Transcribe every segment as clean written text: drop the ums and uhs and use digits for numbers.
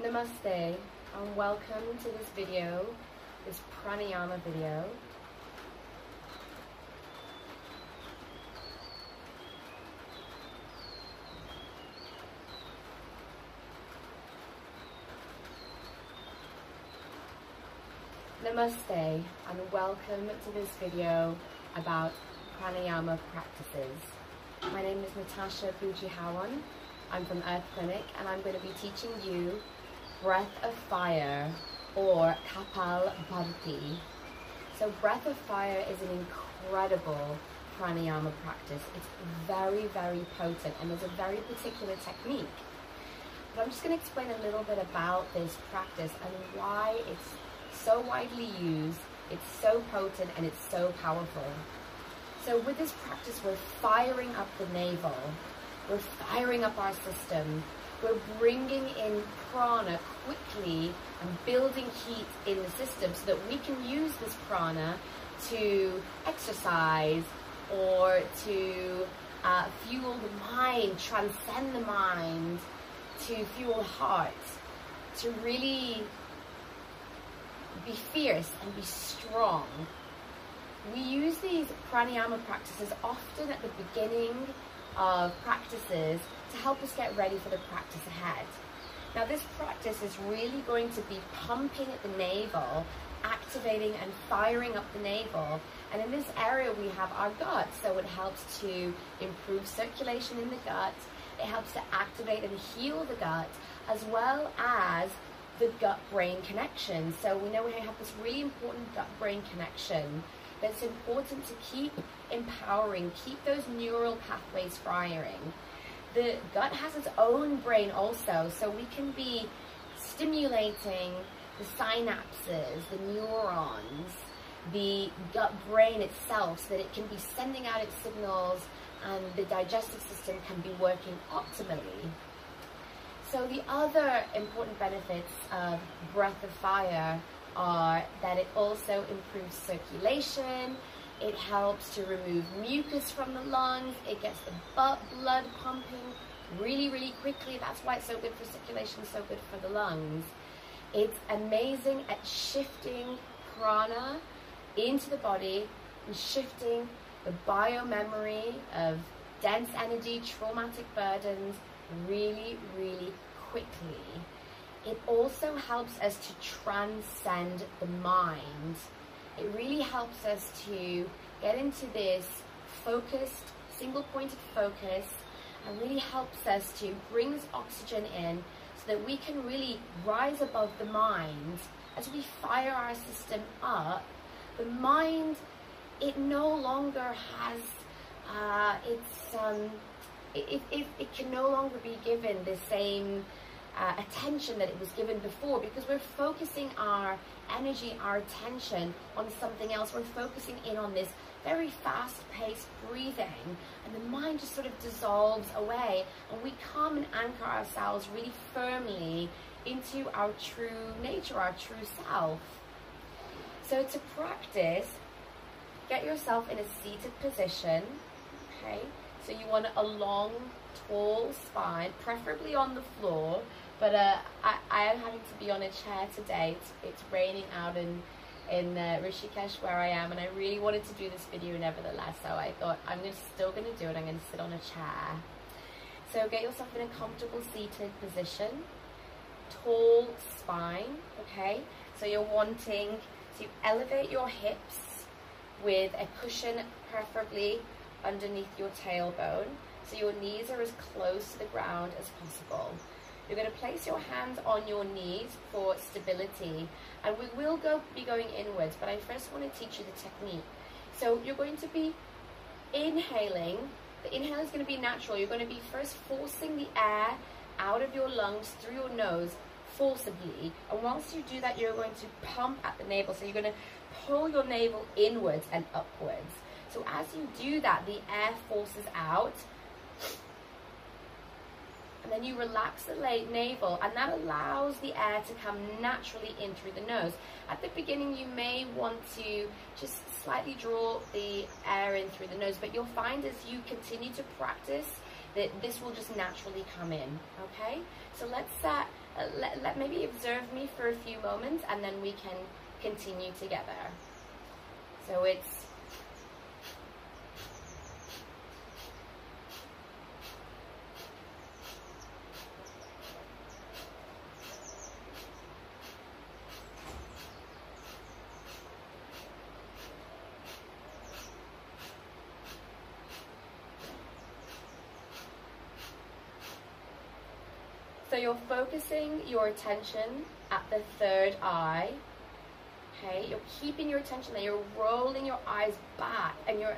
Namaste and welcome to this video, this pranayama video. Namaste and welcome to this video about pranayama practices. My name is Natasha Bujihawan. I'm from Earth Clinic and I'm going to be teaching you breath of fire, or Kapal Bhati. So breath of fire is an incredible pranayama practice. It's very, very potent and there's a very particular technique. But I'm just going to explain a little bit about this practice and why it's so widely used, it's so potent and it's so powerful. So with this practice, we're firing up the navel, we're firing up our system, we're bringing in prana quickly and building heat in the system so that we can use this prana to exercise or to fuel the mind, transcend the mind, to fuel the heart, to really be fierce and be strong. We use these pranayama practices often at the beginning of practices to help us get ready for the practice ahead. Now this practice is really going to be pumping at the navel, activating and firing up the navel, and in this area we have our gut, so it helps to improve circulation in the gut, it helps to activate and heal the gut, as well as the gut-brain connection. So we know we have this really important gut-brain connection that's important to keep empowering, keep those neural pathways firing. The gut has its own brain also, so we can be stimulating the synapses, the neurons, the gut brain itself, so that it can be sending out its signals and the digestive system can be working optimally. So the other important benefits of breath of fire are that it also improves circulation, it helps to remove mucus from the lungs, it gets the blood pumping really, really quickly. That's why it's so good for circulation, so good for the lungs. It's amazing at shifting prana into the body and shifting the biomemory of dense energy, traumatic burdens really, really quickly. It also helps us to transcend the mind. It really helps us to get into this focused, single-pointed focus, and really helps us to bring this oxygen in so that we can really rise above the mind. As we fire our system up, the mind, it no longer has, it can no longer be given the same attention that it was given before, because we're focusing our energy, our attention on something else. We're focusing in on this very fast-paced breathing, and the mind just sort of dissolves away, and we come and anchor ourselves really firmly into our true nature, our true self. So to practice, get yourself in a seated position, okay? So you want a long, tall spine, preferably on the floor, but I am having to be on a chair today. It's raining out in Rishikesh where I am, and I really wanted to do this video nevertheless, so I thought still going to do it. I'm going to sit on a chair. So get yourself in a comfortable seated position, tall spine, okay? So you're wanting to elevate your hips with a cushion preferably underneath your tailbone, so your knees are as close to the ground as possible. You're going to place your hands on your knees for stability, and we will be going inwards, but I first want to teach you the technique. So you're going to be inhaling. The inhale is going to be natural. You're going to be first forcing the air out of your lungs through your nose forcibly, and once you do that, you're going to pump at the navel. So you're going to pull your navel inwards and upwards. So as you do that, the air forces out, and then you relax the navel, and that allows the air to come naturally in through the nose. At the beginning, you may want to just slightly draw the air in through the nose, but you'll find as you continue to practice, this will just naturally come in. Okay, so let's let maybe observe me for a few moments, and then we can continue together. So it's so you're focusing your attention at the third eye. Okay, you're keeping your attention there. You're rolling your eyes back, and you're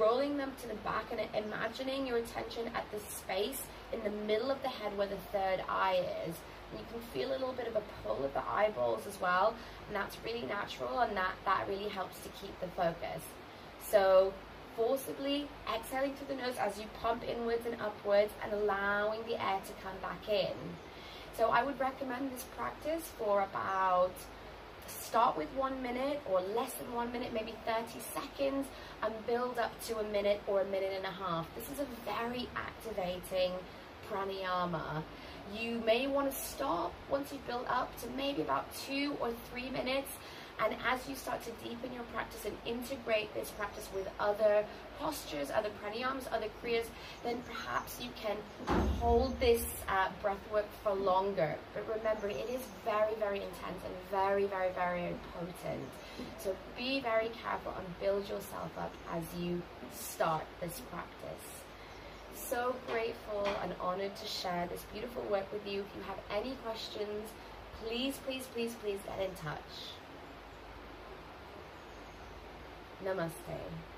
rolling them to the back, and imagining your attention at the space in the middle of the head where the third eye is. And you can feel a little bit of a pull of the eyeballs as well, and that's really natural, and that really helps to keep the focus. So forcibly exhaling through the nose as you pump inwards and upwards, and allowing the air to come back in. So I would recommend this practice for about, start with 1 minute or less than 1 minute, maybe 30 seconds, and build up to a minute or a minute and a half. This is a very activating pranayama. You may want to stop once you've built up to maybe about 2 or 3 minutes. And as you start to deepen your practice and integrate this practice with other postures, other pranayamas, other kriyas, then perhaps you can hold this breath work for longer. But remember, it is very, very intense and very, very, very potent. So be very careful and build yourself up as you start this practice. So grateful and honored to share this beautiful work with you. If you have any questions, please, please, please, please get in touch. Namaste.